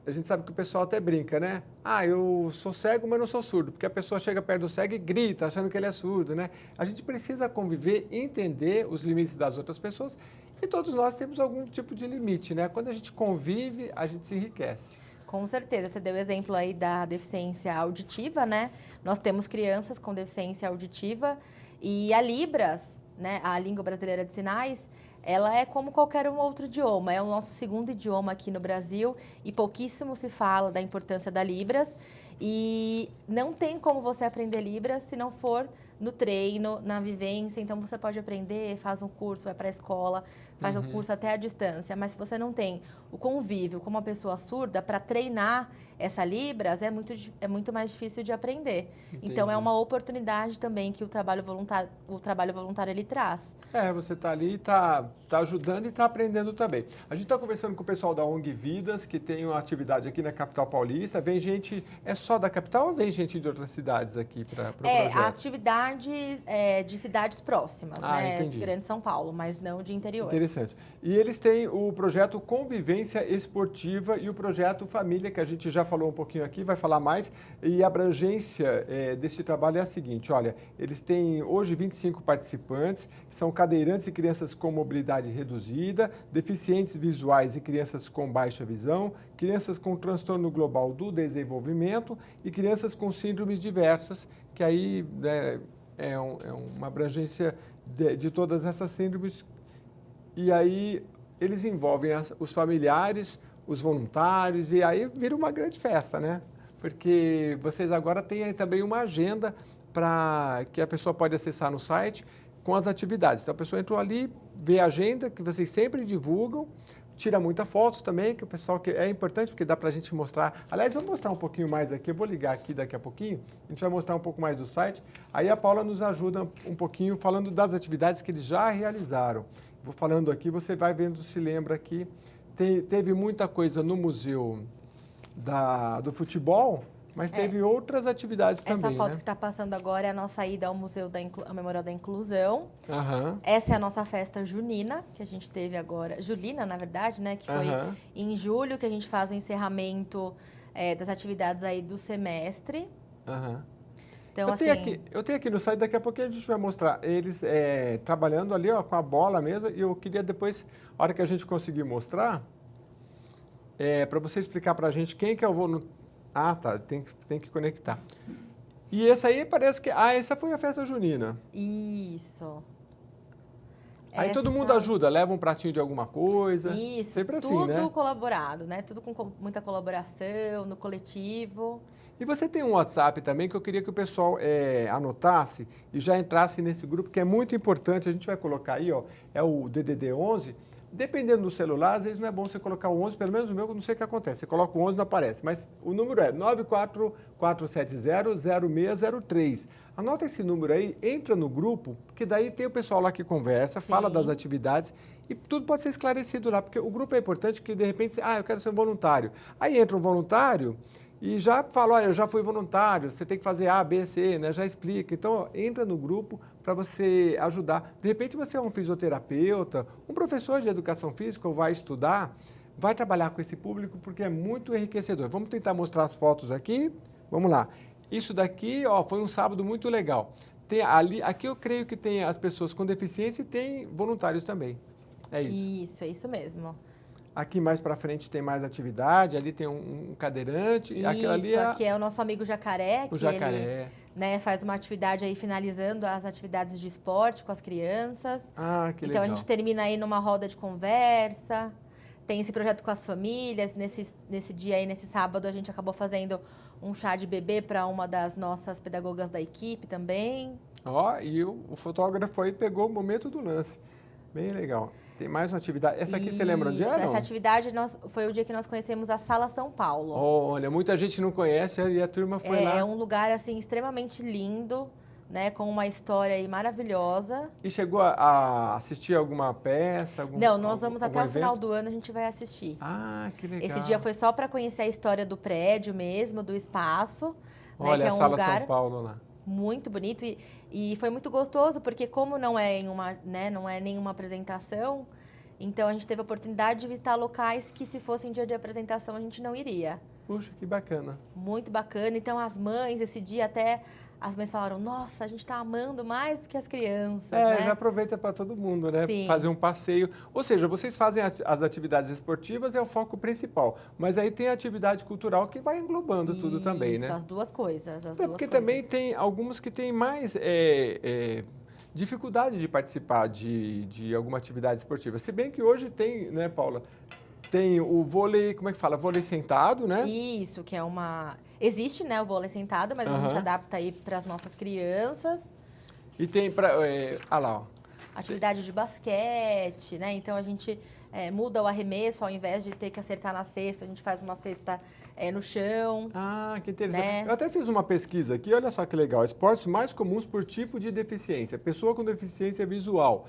A: a gente sabe que o pessoal até brinca, né? Eu sou cego, mas não sou surdo, porque a pessoa chega perto do cego e grita, achando que ele é surdo, né? A gente precisa conviver, entender os limites das outras pessoas e todos nós temos algum tipo de limite, né? Quando a gente convive, a gente se enriquece.
B: Com certeza, você deu o exemplo aí da deficiência auditiva, né? Nós temos crianças com deficiência auditiva e a Libras, né? A língua brasileira de sinais, ela é como qualquer um outro idioma, é o nosso segundo idioma aqui no Brasil e pouquíssimo se fala da importância da Libras e não tem como você aprender Libras se não for no treino, na vivência, então você pode aprender, faz um curso, vai para a escola, faz um curso até à distância, mas se você não tem o convívio com uma pessoa surda para treinar essa Libras, é muito mais difícil de aprender.
A: Entendi.
B: Então é uma oportunidade também que o trabalho voluntário ele traz.
A: Você está ali, está ajudando e está aprendendo também. A gente está conversando com o pessoal da ONG Vidas, que tem uma atividade aqui na capital paulista. Vem gente, só da capital ou vem gente de outras cidades aqui para o projeto?
B: A atividade de cidades próximas, né?
A: Entendi.
B: Grande São Paulo, mas não de interior.
A: Interessante. E eles têm o projeto Convivência Esportiva e o projeto Família, que a gente já falou um pouquinho aqui, vai falar mais. E a abrangência desse trabalho é a seguinte, olha, eles têm hoje 25 participantes, são cadeirantes e crianças com mobilidade reduzida, deficientes visuais e crianças com baixa visão, crianças com transtorno global do desenvolvimento e crianças com síndromes diversas, que aí é uma abrangência de todas essas síndromes. E aí eles envolvem os familiares, os voluntários, e aí vira uma grande festa, né? Porque vocês agora têm aí também uma agenda que a pessoa pode acessar no site com as atividades. Então a pessoa entrou ali, vê a agenda que vocês sempre divulgam, tira muitas fotos também, que o pessoal que é importante, porque dá para a gente mostrar. Aliás, vou mostrar um pouquinho mais aqui, eu vou ligar aqui daqui a pouquinho, a gente vai mostrar um pouco mais do site. Aí a Paula nos ajuda um pouquinho falando das atividades que eles já realizaram. Vou falando aqui, você vai vendo, se lembra aqui. Teve muita coisa no museu do futebol, mas teve outras atividades também,
B: Essa foto
A: né?
B: que está passando agora é a nossa ida ao Museu ao Memorial da Inclusão.
A: Aham.
B: Essa é a nossa festa junina, que a gente teve agora. Julina, na verdade, né? Que foi em julho que a gente faz o encerramento das atividades aí do semestre.
A: Aham.
B: Então,
A: Eu tenho aqui no site, daqui a pouquinho a gente vai mostrar eles trabalhando ali ó, com a bola mesmo, e eu queria depois, a hora que a gente conseguir mostrar, para você explicar para a gente quem que é o voluntário. Ah, tá, tem que conectar. E essa aí parece que... Ah, essa foi a festa junina.
B: Isso.
A: Aí todo mundo ajuda, leva um pratinho de alguma coisa.
B: Isso,
A: sempre assim,
B: tudo
A: né?
B: colaborado, né? Tudo com muita colaboração, no coletivo.
A: E você tem um WhatsApp também que eu queria que o pessoal anotasse e já entrasse nesse grupo, que é muito importante. A gente vai colocar aí, ó, é o DDD 11. Dependendo do celular, às vezes não é bom você colocar o 11, pelo menos o meu, eu não sei o que acontece. Você coloca o 11 não aparece, mas o número é 944700603. Anota esse número aí, entra no grupo, porque daí tem o pessoal lá que conversa, fala das atividades e tudo pode ser esclarecido lá, porque o grupo é importante que de repente, eu quero ser um voluntário. Aí entra um voluntário e já fala, olha, eu já fui voluntário, você tem que fazer A, B, C, né? Já explica. Então, entra no grupo para você ajudar. De repente, você é um fisioterapeuta, um professor de educação física, ou vai estudar, vai trabalhar com esse público, porque é muito enriquecedor. Vamos tentar mostrar as fotos aqui. Vamos lá. Isso daqui, ó, foi um sábado muito legal. Aqui eu creio que tem as pessoas com deficiência e tem voluntários também. É isso.
B: É isso mesmo.
A: Aqui mais para frente tem mais atividade, ali tem um cadeirante.
B: Isso, aqui é o nosso amigo Jacaré,
A: o jacaré.
B: Ele, né, faz uma atividade aí finalizando as atividades de esporte com as crianças.
A: Ah, que legal.
B: Então a gente termina aí numa roda de conversa, tem esse projeto com as famílias. Nesse dia aí, nesse sábado, a gente acabou fazendo um chá de bebê para uma das nossas pedagogas da equipe também.
A: E o fotógrafo aí pegou o momento do lance. Bem legal. Tem mais uma atividade. Essa aqui você lembra onde é?
B: Essa atividade foi o dia que nós conhecemos a Sala São Paulo.
A: Olha, muita gente não conhece e a turma foi lá.
B: É um lugar assim extremamente lindo, né, com uma história aí maravilhosa.
A: E chegou a assistir alguma peça?
B: Não, nós vamos até o
A: evento?
B: final do ano, a gente vai assistir.
A: Ah, que legal.
B: Esse dia foi só para conhecer a história do prédio mesmo, do espaço.
A: Olha,
B: né, que é
A: a
B: um
A: Sala
B: lugar
A: São Paulo lá.
B: muito bonito e foi muito gostoso, porque como não é não é nenhuma apresentação, então a gente teve a oportunidade de visitar locais que, se fossem dia de apresentação, a gente não iria.
A: Puxa, que bacana.
B: Muito bacana. Então as mães, esse dia até as mães falaram, nossa, a gente está amando mais do que as crianças, né?
A: Já aproveita para todo mundo, né?
B: Sim.
A: Fazer um passeio. Ou seja, vocês fazem as atividades esportivas, é o foco principal. Mas aí tem a atividade cultural que vai englobando tudo também, né?
B: Isso, as duas coisas.
A: Porque também tem alguns que têm mais dificuldade de participar de alguma atividade esportiva. Se bem que hoje tem, né, Paula? Tem o vôlei, como é que fala? Vôlei sentado, né?
B: Isso, que é uma... Existe, né, o vôlei sentado, mas a gente adapta aí para as nossas crianças.
A: E tem para... lá, ó.
B: Atividade de basquete, né? Então a gente muda o arremesso, ao invés de ter que acertar na cesta, a gente faz uma cesta no chão.
A: Ah, que interessante.
B: Né?
A: Eu até fiz uma pesquisa aqui, olha só que legal. Esportes mais comuns por tipo de deficiência. Pessoa com deficiência visual.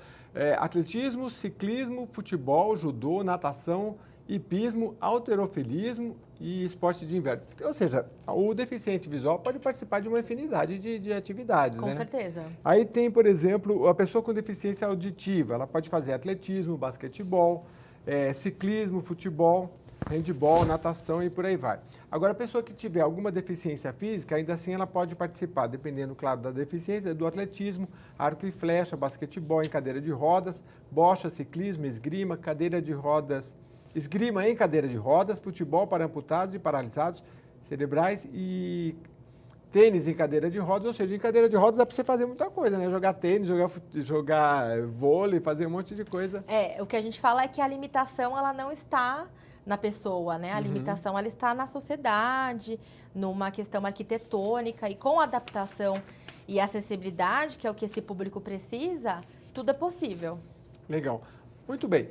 A: Atletismo, ciclismo, futebol, judô, natação, hipismo, halterofilismo e esporte de inverno. Ou seja, o deficiente visual pode participar de uma infinidade de atividades,
B: Com
A: né?
B: certeza.
A: Aí tem, por exemplo, a pessoa com deficiência auditiva. Ela pode fazer atletismo, basquetebol, ciclismo, futebol, handebol, natação e por aí vai. Agora, a pessoa que tiver alguma deficiência física, ainda assim ela pode participar, dependendo, claro, da deficiência, do atletismo, arco e flecha, basquetebol em cadeira de rodas, bocha, ciclismo, esgrima, cadeira de rodas... Esgrima em cadeira de rodas, futebol para amputados e paralisados cerebrais e tênis em cadeira de rodas, ou seja, em cadeira de rodas dá para você fazer muita coisa, né? Jogar tênis, jogar vôlei, fazer um monte de coisa.
B: O que a gente fala é que a limitação, ela não está na pessoa, né? A limitação, ela está na sociedade, numa questão arquitetônica, e com adaptação e acessibilidade, que é o que esse público precisa, tudo é possível.
A: Legal. Muito bem.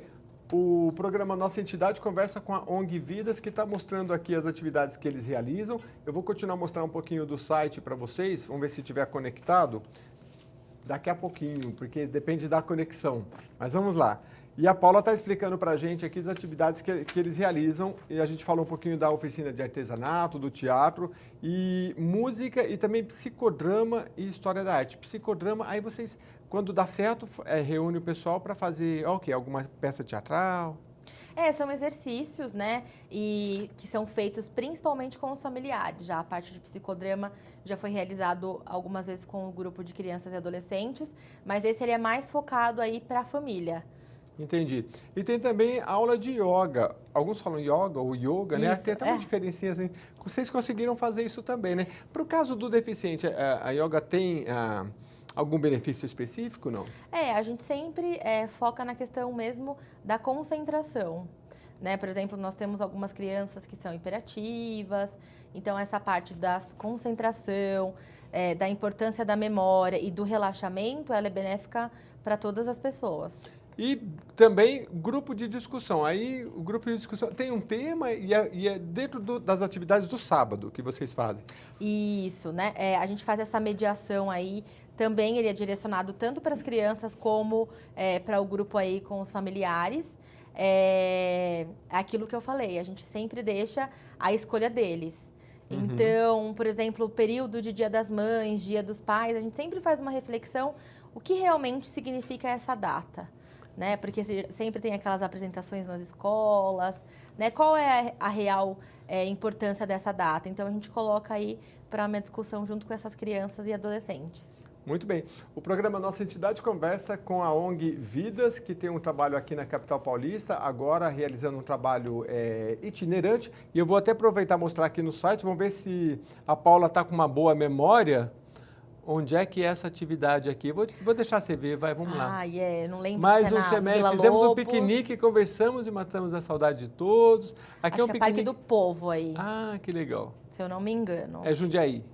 A: O programa Nossa Entidade conversa com a ONG Vidas, que está mostrando aqui as atividades que eles realizam. Eu vou continuar a mostrar um pouquinho do site para vocês, vamos ver se estiver conectado. Daqui a pouquinho, porque depende da conexão. Mas vamos lá. E a Paula está explicando para a gente aqui as atividades que eles realizam. E a gente falou um pouquinho da oficina de artesanato, do teatro, e música e também psicodrama e história da arte. Psicodrama, aí vocês, quando dá certo, reúne o pessoal para fazer alguma peça teatral?
B: São exercícios, né? E que são feitos principalmente com os familiares. Já a parte de psicodrama já foi realizado algumas vezes com o grupo de crianças e adolescentes, mas esse ele é mais focado aí para a família.
A: Entendi. E tem também aula de yoga. Alguns falam yoga ou yoga, né?
B: Isso,
A: Tem até uma diferencinha assim. Vocês conseguiram fazer isso também, né? Para o caso do deficiente, a yoga tem algum benefício específico, não?
B: A gente sempre foca na questão mesmo da concentração. Né? Por exemplo, nós temos algumas crianças que são hiperativas, então essa parte da concentração, da importância da memória e do relaxamento, ela é benéfica para todas as pessoas.
A: E também grupo de discussão. Aí o grupo de discussão tem um tema e é dentro das atividades do sábado que vocês fazem.
B: Isso, né? A gente faz essa mediação aí. Também ele é direcionado tanto para as crianças como para o grupo aí com os familiares. Aquilo que eu falei, a gente sempre deixa a escolha deles. Então, por exemplo, o período de Dia das Mães, Dia dos Pais, a gente sempre faz uma reflexão o que realmente significa essa data. Né? Porque sempre tem aquelas apresentações nas escolas, né? Qual é a real importância dessa data? Então, a gente coloca aí para uma discussão junto com essas crianças e adolescentes.
A: Muito bem. O programa Nossa Entidade conversa com a ONG Vidas, que tem um trabalho aqui na capital paulista, agora realizando um trabalho itinerante. E eu vou até aproveitar e mostrar aqui no site, vamos ver se a Paula está com uma boa memória. Onde é que é essa atividade aqui? Vou deixar você ver, vamos lá.
B: Não lembro.
A: Mais um semestre, fizemos um piquenique, conversamos e matamos a saudade de todos. Aqui
B: Acho que é Parque do Povo aí.
A: Ah, que legal.
B: Se eu não me engano.
A: É Jundiaí.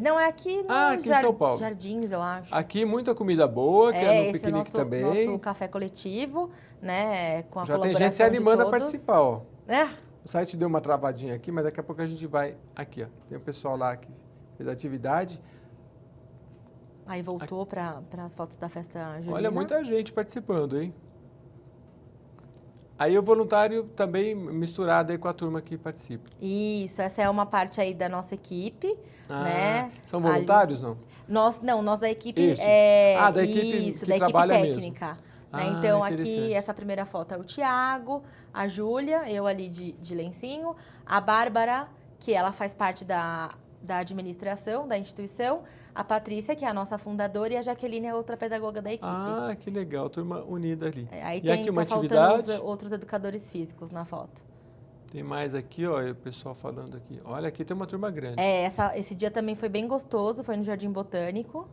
B: Não, é aqui no
A: aqui em São Paulo.
B: Jardins, eu acho.
A: Aqui muita comida boa, que é no piquenique
B: esse
A: também.
B: Nosso café coletivo, né, com a
A: Já
B: colaboração
A: tem gente se animando
B: de todos.
A: a participar, ó.
B: O
A: site deu uma travadinha aqui, mas daqui a pouco a gente vai aqui, ó. Tem o pessoal lá que fez a atividade.
B: Aí voltou para as fotos da festa junina.
A: Olha, muita gente participando, hein? Aí o voluntário também misturado aí com a turma que participa.
B: Isso, essa é uma parte aí da nossa equipe, né?
A: São voluntários, não?
B: Nós da equipe...
A: Esses. Da equipe
B: isso,
A: que
B: da equipe
A: trabalha
B: técnica. Né? Então, aqui, essa primeira foto é o Tiago, a Júlia, eu ali de lencinho, a Bárbara, que ela faz parte da administração da instituição, a Patrícia, que é a nossa fundadora, e a Jaqueline é outra pedagoga da equipe.
A: Ah, que legal, turma unida ali.
B: Aí
A: e aqui uma
B: faltando
A: atividade.
B: Outros educadores físicos na foto.
A: Tem mais aqui, ó, o pessoal falando aqui. Olha, aqui tem uma turma grande.
B: Esse dia também foi bem gostoso, foi no Jardim Botânico.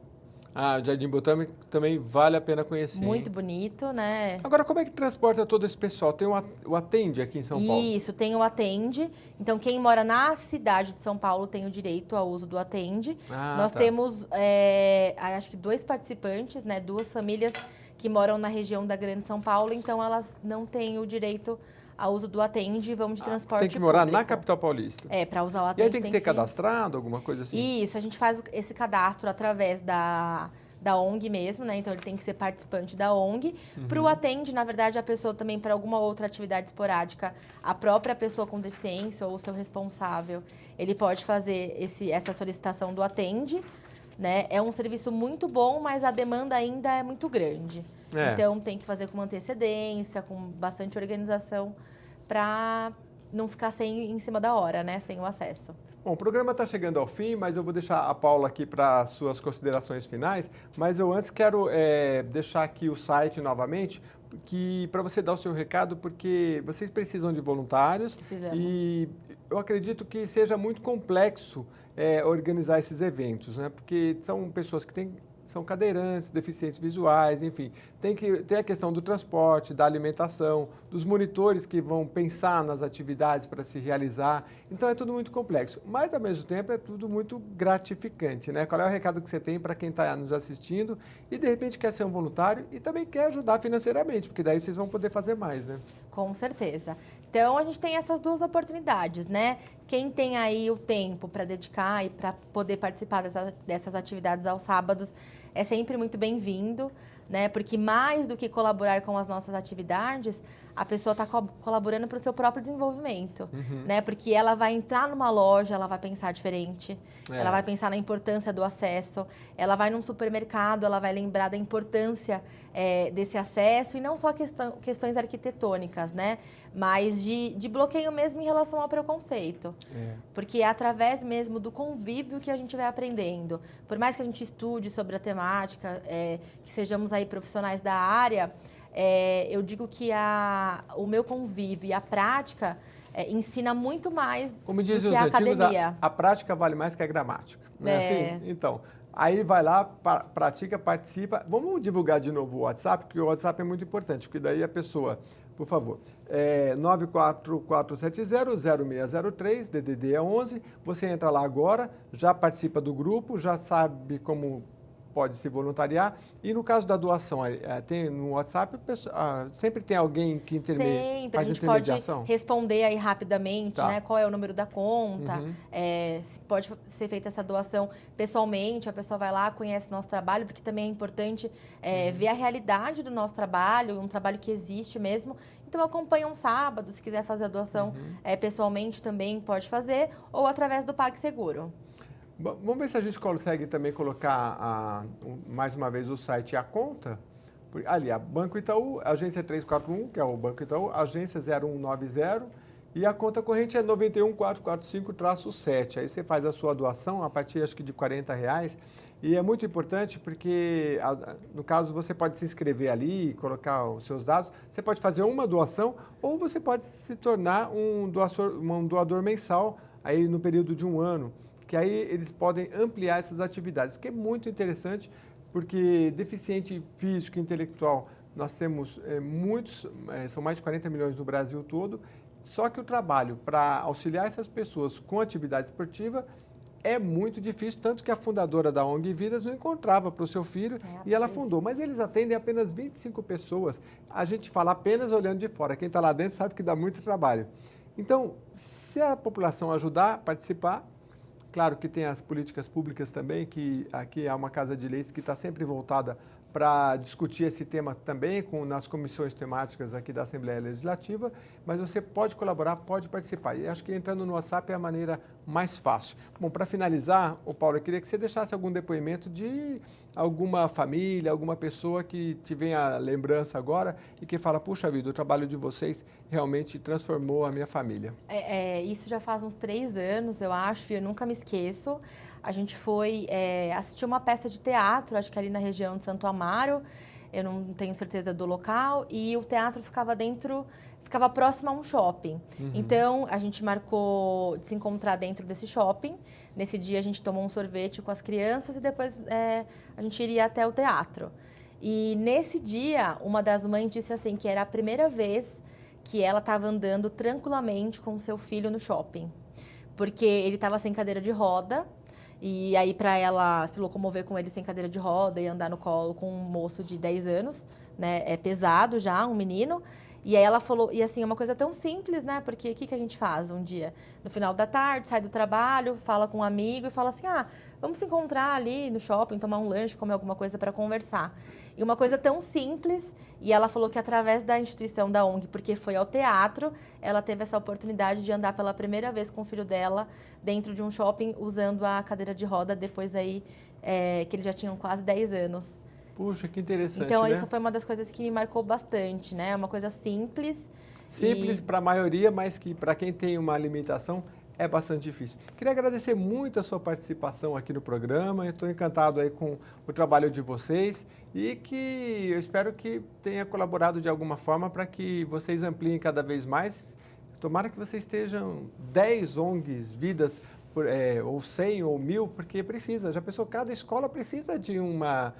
A: O Jardim Botânico também vale a pena conhecer.
B: Muito bonito, né?
A: Agora, como é que transporta todo esse pessoal? Tem o Atende aqui em São Paulo?
B: Isso, tem o Atende. Então, quem mora na cidade de São Paulo tem o direito ao uso do Atende. Nós temos, acho que 2 participantes, né? 2 famílias que moram na região da Grande São Paulo. Então, elas não têm o direito ao uso do Atende, vamos de transporte
A: Tem que morar
B: público.
A: na capital paulista.
B: Para usar o Atende.
A: E aí tem que ser cadastrado, alguma coisa assim?
B: Isso, a gente faz esse cadastro através da ONG mesmo, né? Então, ele tem que ser participante da ONG. Para o Atende, na verdade, a pessoa também, para alguma outra atividade esporádica, a própria pessoa com deficiência ou o seu responsável, ele pode fazer essa solicitação do Atende, né? É um serviço muito bom, mas a demanda ainda é muito grande. Então, tem que fazer com antecedência, com bastante organização, para não ficar em cima da hora, né? Sem o acesso.
A: Bom, o programa está chegando ao fim, mas eu vou deixar a Paula aqui para suas considerações finais. Mas eu antes quero deixar aqui o site novamente, para você dar o seu recado, porque vocês precisam de voluntários.
B: Precisamos.
A: E eu acredito que seja muito complexo organizar esses eventos, né? Porque são pessoas que são cadeirantes, deficientes visuais, enfim. Tem a questão do transporte, da alimentação, dos monitores que vão pensar nas atividades para se realizar. Então, é tudo muito complexo. Mas, ao mesmo tempo, é tudo muito gratificante, né? Qual é o recado que você tem para quem está nos assistindo e, de repente, quer ser um voluntário e também quer ajudar financeiramente, porque daí vocês vão poder fazer mais, né?
B: Com certeza. Então, a gente tem essas duas oportunidades, né? Quem tem aí o tempo para dedicar e para poder participar dessas atividades aos sábados é sempre muito bem-vindo, né? Porque mais do que colaborar com as nossas atividades, a pessoa está colaborando para o seu próprio desenvolvimento, né? Porque ela vai entrar numa loja, ela vai pensar diferente, ela vai pensar na importância do acesso, ela vai num supermercado, ela vai lembrar da importância desse acesso e não só questões arquitetônicas, né? Mas de bloqueio mesmo em relação ao preconceito. Porque é através mesmo do convívio que a gente vai aprendendo. Por mais que a gente estude sobre a temática, que sejamos aí profissionais da área, eu digo que o meu convívio e a prática ensina muito mais
A: Como dizem
B: do que
A: os
B: a
A: antigos,
B: academia.
A: a prática vale mais que a gramática. Não é assim? Então, aí vai lá, pratica, participa. Vamos divulgar de novo o WhatsApp, porque o WhatsApp é muito importante, porque daí a pessoa, por favor, 944700603, DDD é 11, você entra lá agora, já participa do grupo, já sabe como pode se voluntariar. E no caso da doação, tem no WhatsApp, sempre tem alguém que
B: Sempre, a
A: faz
B: gente
A: intermediação?
B: pode responder aí rapidamente,
A: Tá.
B: né? Qual é o número da conta, se pode ser feita essa doação pessoalmente, a pessoa vai lá, conhece o nosso trabalho, porque também é importante ver a realidade do nosso trabalho, um trabalho que existe mesmo. Então, acompanha um sábado, se quiser fazer a doação pessoalmente também pode fazer, ou através do PagSeguro.
A: Vamos ver se a gente consegue também colocar mais uma vez o site e a conta. Ali, a Banco Itaú, agência 341, que é o Banco Itaú, agência 0190, e a conta corrente é 91445-7. Aí você faz a sua doação a partir, acho que, de R$40. E é muito importante porque, no caso, você pode se inscrever ali, colocar os seus dados. Você pode fazer uma doação ou você pode se tornar um doador mensal aí no período de um ano, que aí eles podem ampliar essas atividades, porque é muito interessante, porque deficiente físico e intelectual, nós temos muitos, são mais de 40 milhões no Brasil todo, só que o trabalho para auxiliar essas pessoas com atividade esportiva é muito difícil, tanto que a fundadora da ONG Vidas não encontrava para o seu filho e ela fundou, mas eles atendem apenas 25 pessoas, a gente fala apenas olhando de fora, quem está lá dentro sabe que dá muito trabalho. Então, se a população ajudar a participar, claro que tem as políticas públicas também, que aqui há uma Casa de Leis que está sempre voltada para discutir esse tema também nas comissões temáticas aqui da Assembleia Legislativa, mas você pode colaborar, pode participar. E acho que entrando no WhatsApp é a maneira mais fácil. Bom, para finalizar, Paulo, eu queria que você deixasse algum depoimento de alguma família, alguma pessoa que te venha à lembrança agora e que fala, puxa vida, o trabalho de vocês realmente transformou a minha família.
B: Isso já faz uns 3 anos, eu acho, e eu nunca me esqueço. A gente foi assistir uma peça de teatro, acho que ali na região de Santo Amaro, eu não tenho certeza do local, e o teatro ficava próximo a um shopping. Então, a gente marcou de se encontrar dentro desse shopping. Nesse dia, a gente tomou um sorvete com as crianças e depois a gente iria até o teatro. E nesse dia, uma das mães disse assim, que era a primeira vez que ela estava andando tranquilamente com o seu filho no shopping. Porque ele estava sem cadeira de roda, e aí para ela se locomover com ele sem cadeira de roda e andar no colo com um moço de 10 anos, né, é pesado já, um menino. E aí ela falou, e assim, é uma coisa tão simples, né? Porque o que a gente faz um dia? No final da tarde, sai do trabalho, fala com um amigo e fala assim, vamos se encontrar ali no shopping, tomar um lanche, comer alguma coisa para conversar. E uma coisa tão simples, e ela falou que através da instituição da ONG, porque foi ao teatro, ela teve essa oportunidade de andar pela primeira vez com o filho dela dentro de um shopping usando a cadeira de roda, depois aí que eles já tinham quase 10 anos.
A: Puxa, que interessante,
B: então,
A: né?
B: Isso foi uma das coisas que me marcou bastante, né? É uma coisa simples.
A: Simples para a maioria, mas que para quem tem uma limitação é bastante difícil. Queria agradecer muito a sua participação aqui no programa. Estou encantado aí com o trabalho de vocês e que eu espero que tenha colaborado de alguma forma para que vocês ampliem cada vez mais Tomara que vocês estejam 10 ONGs, vidas, ou 100 ou 1000, porque precisa. Já pensou, cada escola precisa de uma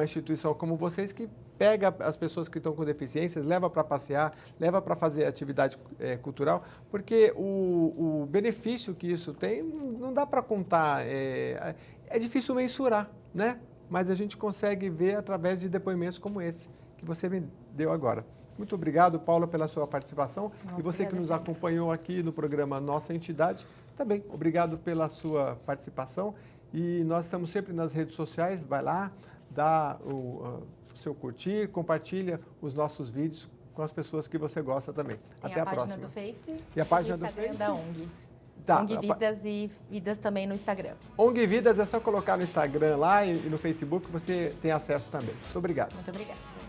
A: instituição como vocês que pega as pessoas que estão com deficiências, leva para passear, leva para fazer atividade cultural, porque o benefício que isso tem não dá para contar, é difícil mensurar, né? Mas a gente consegue ver através de depoimentos como esse que você me deu agora. Muito obrigado, Paula, pela sua participação.
B: Nós
A: E você que nos
B: agradecemos.
A: acompanhou aqui no programa Nossa Entidade, também obrigado pela sua participação. E nós estamos sempre nas redes sociais, vai lá, dá o seu curtir, compartilha os nossos vídeos com as pessoas que você gosta também.
B: Tem
A: Até a próxima.
B: página do Face
A: E a página do
B: Instagram
A: Face?
B: da ONG.
A: Tá,
B: ONG Vidas e Vidas também no Instagram.
A: ONG Vidas é só colocar no Instagram lá e no Facebook, você tem acesso também. Muito obrigado.
B: Muito obrigada.